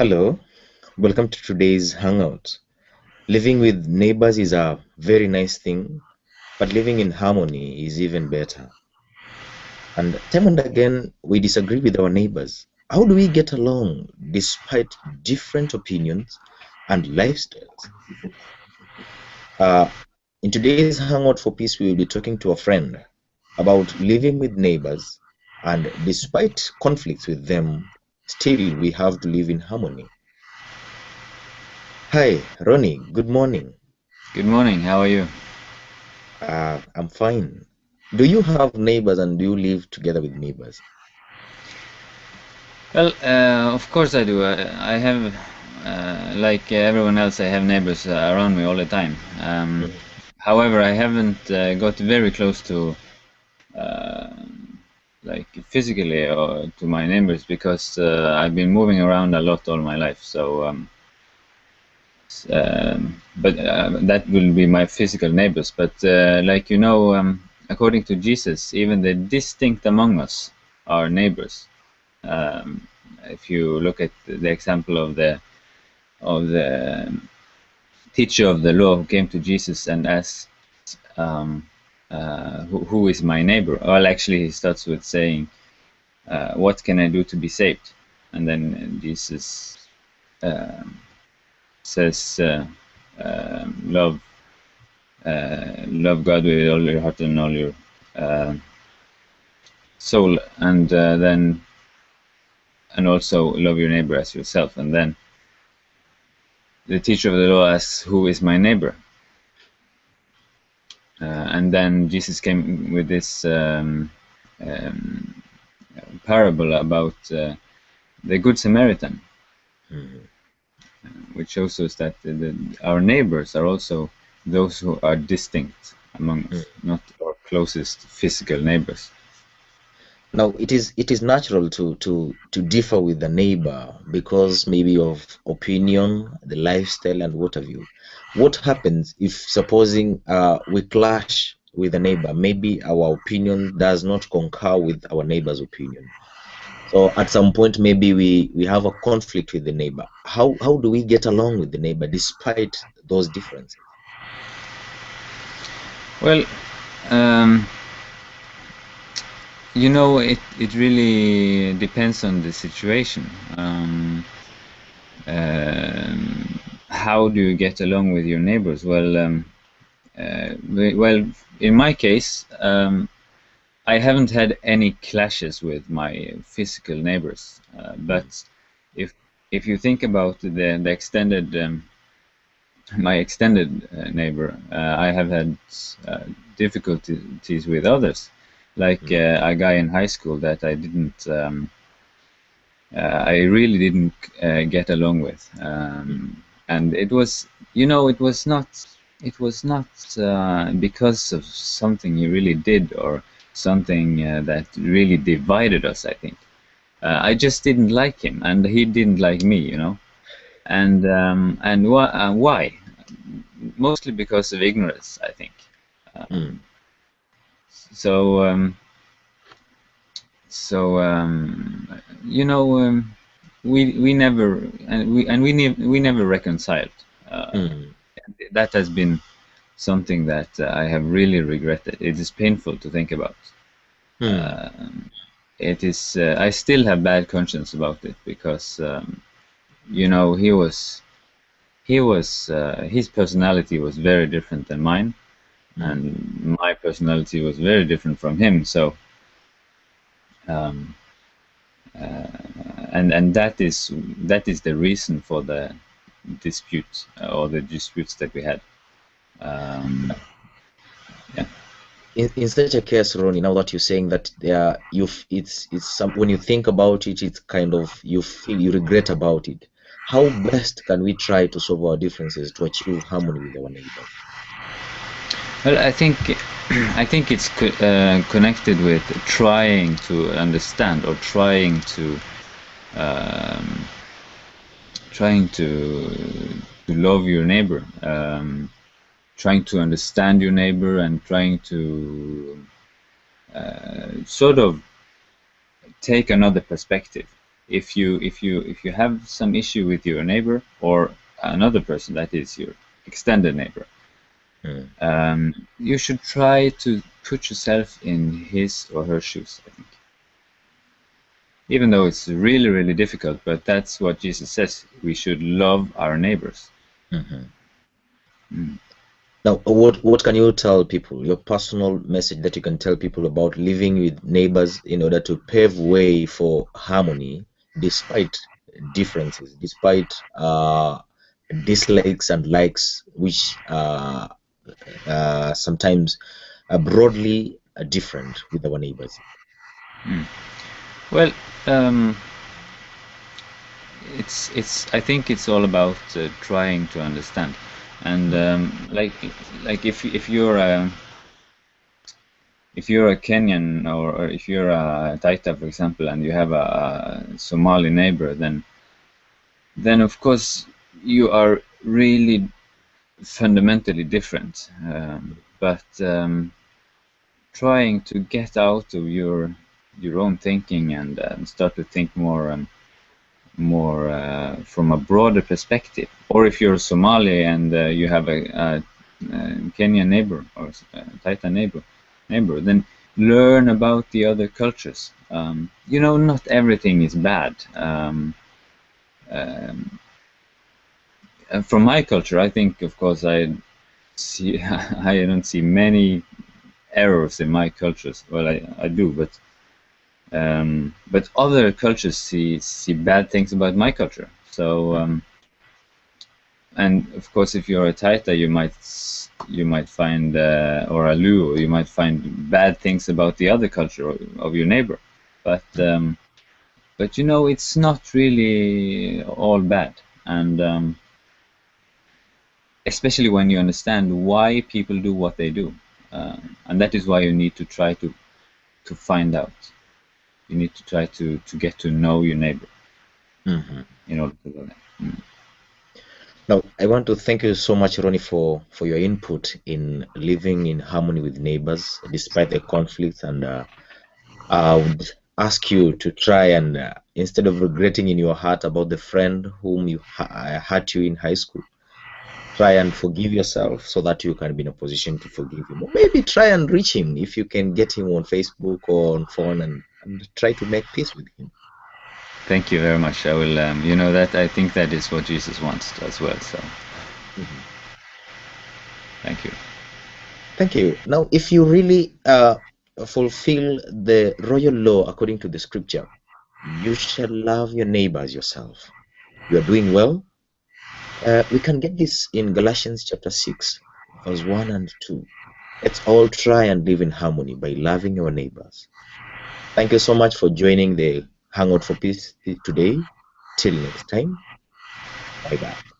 Hello, welcome to today's Hangout. Living with neighbors is a very nice thing, but living in harmony is even better. And time and again, we disagree with our neighbors. How do we get along despite different opinions and lifestyles? Uh, in today's Hangout for Peace, we will be talking to a friend about living with neighbors, and despite conflicts with them, still we have to live in harmony. Hi, Ronnie, good morning. Good morning, how are you? I'm fine. Do you have neighbors and do you live together with neighbors? Well, of course I do. I have, like everyone else, I have neighbors around me all the time. Mhm. However, I haven't got very close to, uh, like physically to my neighbors because I've been moving around a lot all my life. But that will be my physical neighbors. But according to Jesus, even the distinct among us are neighbors. Um, if you look at the example of the teacher of the law who came to Jesus and asked, um, who is my neighbor? Well, actually, he starts with saying, "What can I do to be saved?" And then Jesus um, says, "Love, love God with all your heart and all your uh, soul, and also love your neighbor as yourself." And then the teacher of the law asks, "Who is my neighbor?" And then Jesus came with this um, parable about the Good Samaritan, Mhm. which shows us that our neighbors are also those who are distinct among Mm. us, not our closest physical neighbors. Now, it is natural to differ with the neighbor because maybe of opinion, the lifestyle, and what have you. What happens if supposing we clash with a neighbor? Maybe our opinion does not concur with our neighbor's opinion. So at some point, maybe we have a conflict with the neighbor. How do we get along with the neighbor despite those differences? Well, um, it really depends on the situation. How do you get along with your neighbors? Well, in my case, I haven't had any clashes with my physical neighbors. Mm. But if if you think about the extended my extended neighbor, I have had difficulties with others, like Mm. a guy in high school that I really didn't get along with, and it was not because of something he really did or something that really divided us. I think I just didn't like him, and he didn't like me. And why? Mostly because of ignorance, I think. Mm. So. So we never we never reconciled. Uh, Mm. that has been something that I have really regretted. It is painful to think about. Mm. Uh, it is. I still have bad conscience about it because his personality was very different than mine, Mm. and my personality was very different from him. So. Um, and that is the reason for the dispute or the disputes that we had. Um, yeah. In such a case, Ronnie, now that you're saying that it's some when you think about it, it's kind of you feel you regret about it. How best can we try to solve our differences to achieve harmony with our neighbors? Well, I think it's connected with trying to understand or um, trying to love your neighbor, trying to understand your neighbor, and trying to sort of take another perspective. if you have some issue with your neighbor or another person that is your extended neighbor, you should try to put yourself in his or her shoes, I think. Even though it's really, really difficult, but that's what Jesus says. We should love our neighbors. Now, what can you tell people, your personal message that you can tell people about living with neighbors in order to pave way for harmony despite differences, despite dislikes and likes, which sometimes are broadly different with our neighbors? Well, it's I think it's all about trying to understand, and like if you're a Kenyan or if you're a Taita, for example, and you have a Somali neighbor, then of course you are really fundamentally different. But trying to get out of your own thinking and start to think more from a broader perspective. Or if you're Somali and you have a Kenyan neighbor or a Taita neighbor, then learn about the other cultures. Not everything is bad. From my culture, I think, of course, I don't see many errors in my cultures. Well, I do, but other cultures see bad things about my culture. So, and of course, if you're a Taita, you might find or a Luo, you might find bad things about the other culture of your neighbor. But it's not really all bad, and especially when you understand why people do what they do, and that is why you need to try to find out. You need to try to get to know your neighbor in order to do that. Now, I want to thank you so much, Ronny, for your input in living in harmony with neighbors despite the conflicts. And I would ask you to try and, instead of regretting in your heart about the friend whom you hurt you in high school, try and forgive yourself so that you can be in a position to forgive him. Or maybe try and reach him if you can get him on Facebook or on phone and try to make peace with him. Thank you very much. I will, that I think that is what Jesus wants as well. So, thank you. Thank you. Now, if you really fulfill the royal law according to the scripture, you shall love your neighbor as yourself. You are doing well. We can get this in Galatians chapter 6, verse 1 and 2. Let's all try and live in harmony by loving our neighbors. Thank you so much for joining the Hangout for Peace today. Till next time, bye-bye.